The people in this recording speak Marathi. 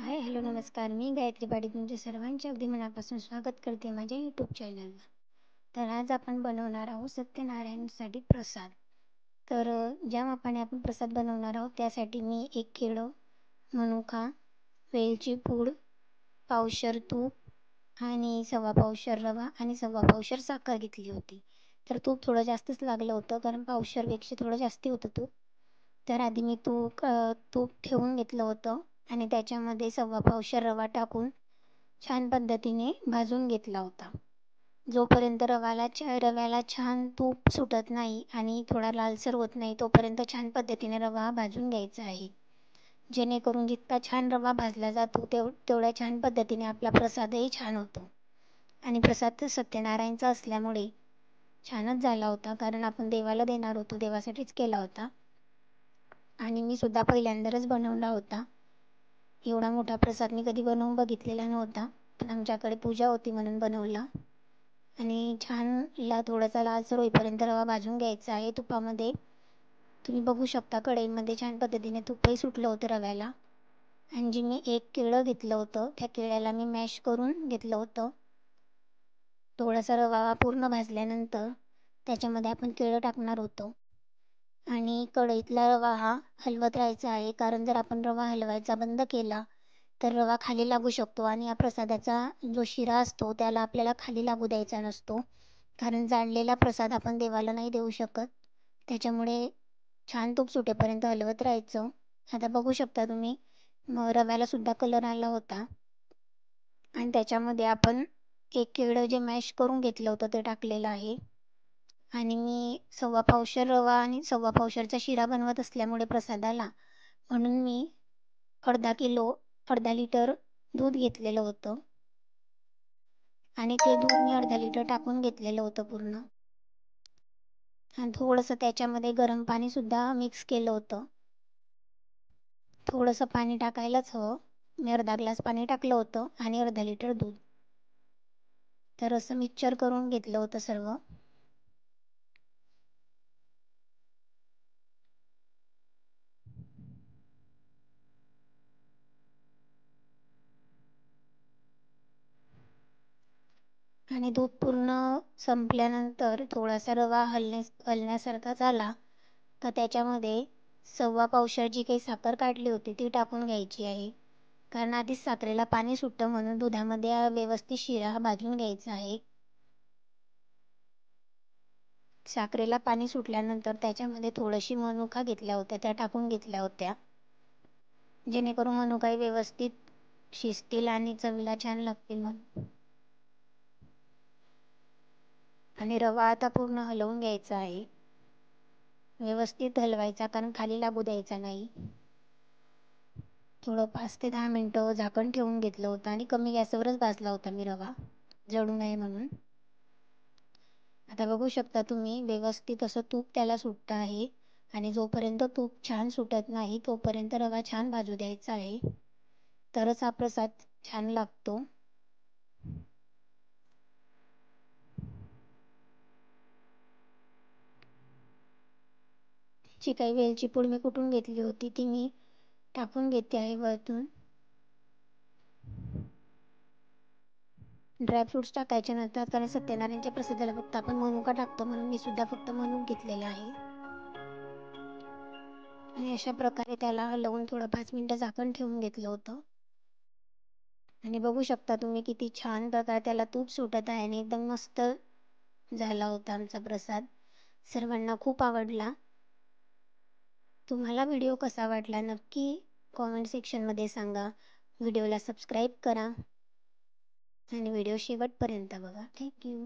हाय, हॅलो, नमस्कार. मी गायत्री पाटील तुमच्या सर्वांचे अगदी मनापासून स्वागत करते माझ्या यूट्यूब चॅनलवर. तर आज आपण बनवणार आहोत सत्यनारायणसाठी प्रसाद. तर ज्या मापाने आपण प्रसाद बनवणार आहोत त्यासाठी मी 1 केळं, मनुका, वेलची पूड, पावशर तूप आणि सव्वा पावशर रवा आणि सव्वा पावशर साखर घेतली होती. तर तूप थोडं जास्तच लागलं होतं कारण पावशरपेक्षा थोडं जास्ती होतं तूप. तर आधी मी तूप ठेवून घेतलं होतं आणि त्याच्यामध्ये सव्वा पावशर रवा टाकून छान पद्धतीने भाजून घेतला होता. जोपर्यंत रव्याला छान तूप सुटत नाही आणि थोडा लालसर होत नाही तोपर्यंत छान पद्धतीने रवा भाजून घ्यायचा आहे. जेणेकरून जितका छान रवा भाजला जातो तेवढ्या छान पद्धतीने आपला प्रसादही छान होतो. आणि प्रसाद सत्यनारायणचा असल्यामुळे छानच झाला होता कारण आपण देवाला देणार होतो, देवासाठीच केला होता. आणि मी सुद्धा पहिल्यांदाच बनवला होता. एवढा मोठा प्रसाद मी कधी बनवून बघितलेला नव्हता, पण आमच्याकडे पूजा होती म्हणून बनवला. आणि छान थोडासा लालसर होईपर्यंत रवा भाजून घ्यायचा आहे तुपामध्ये. तुम्ही बघू शकता कढईमध्ये छान पद्धतीने तुपही सुटलं होतं रव्याला. आणि जे मी 1 केळं घेतलं होतं त्या केळ्याला मी मॅश करून घेतलं होतं. थोडासा रवा पूर्ण भाजल्यानंतर त्याच्यामध्ये आपण केळं टाकणार होतो आणि कढईतला रवा हा हलवत राहायचा आहे, कारण जर आपण रवा हलवायचा बंद केला तर रवा खाली लागू शकतो आणि या प्रसादाचा जो शिरा असतो त्याला आपल्याला खाली लागू द्यायचा नसतो, कारण जाळलेला प्रसाद आपण देवाला नाही देऊ शकत. त्याच्यामुळे छान तूप सुटेपर्यंत हलवत राहायचं. आता बघू शकता तुम्ही रव्याला सुद्धा कलर आला होता. आणि त्याच्यामध्ये आपण 1 केळं जे मॅश करून घेतलं होतं ते टाकलेलं आहे. आणि मी सव्वा पावशर रवा आणि सव्वा पावशरचा शिरा बनवत असल्यामुळे प्रसादाला, म्हणून मी अर्धा लिटर दूध घेतलेलं होतं आणि ते दूध मी अर्धा लिटर टाकून घेतलेलं होतं पूर्ण. आणि थोडंसं त्याच्यामध्ये गरम पाणीसुद्धा मिक्स केलं होतं. थोडंसं पाणी टाकायलाच हवं. मी अर्धा ग्लास पाणी टाकलं होतं आणि अर्धा लिटर दूध. तर असं मिक्सचर करून घेतलं होतं सर्व. आणि दूध पूर्ण संपल्यानंतर थोडासा रवा हलण्यासारखा झाला तर त्याच्यामध्ये सव्वा पावशर जी काही साखर काढली होती ती टाकून घ्यायची आहे. कारण आधीच साखरेला पाणी सुटतं म्हणून दुधामध्ये व्यवस्थित शिरा हा भाजून घ्यायचा आहे. साखरेला पाणी सुटल्यानंतर त्याच्यामध्ये थोडीशी मनुका घेतल्या होत्या त्या टाकून घेतल्या होत्या, जेणेकरून मनुकाही व्यवस्थित शिजतील आणि चवीला छान लागतील म्हणून. आणि रवा आता पूर्ण हलवून घ्यायचा आहे, व्यवस्थित हलवायचा कारण खाली लागू द्यायचा नाही. थोडं 5 ते 10 मिनटं झाकण ठेवून घेतलं होतं आणि कमी गॅसवरच भाजला होता मी रवा, जळू नये म्हणून. आता बघू शकता तुम्ही व्यवस्थित असं तूप त्याला सुटतं आहे. आणि जोपर्यंत तूप छान सुटत नाही तोपर्यंत रवा छान भाजू द्यायचा आहे, तरच हा प्रसाद छान लागतो. जी काही वेलची पूड मी कुटून घेतली होती ती मी टाकून घेते आहे वरतून. ड्रायफ्रूट्स टाकायचे नंतर, कारण सत्यनारायणच्या प्रसादाला फक्त आपण मनुका टाकतो म्हणून मी सुद्धा फक्त मनुक घेतलेला आहे. आणि अशा प्रकारे त्याला हलवून थोडं 5 मिनटं झाकण ठेवून घेतलं होतं. आणि बघू शकता तुम्ही किती छान प्रकारे त्याला तूप सुटत आहे आणि एकदम मस्त झाला होता आमचा प्रसाद. सर्वांना खूप आवडला. तुम्हाला व्हिडिओ कसा वाटला नक्की कॉमेंट सेक्शनमध्ये सांगा. व्हिडिओला सबस्क्राईब करा आणि व्हिडिओ शेवटपर्यंत बघा. थँक्यू.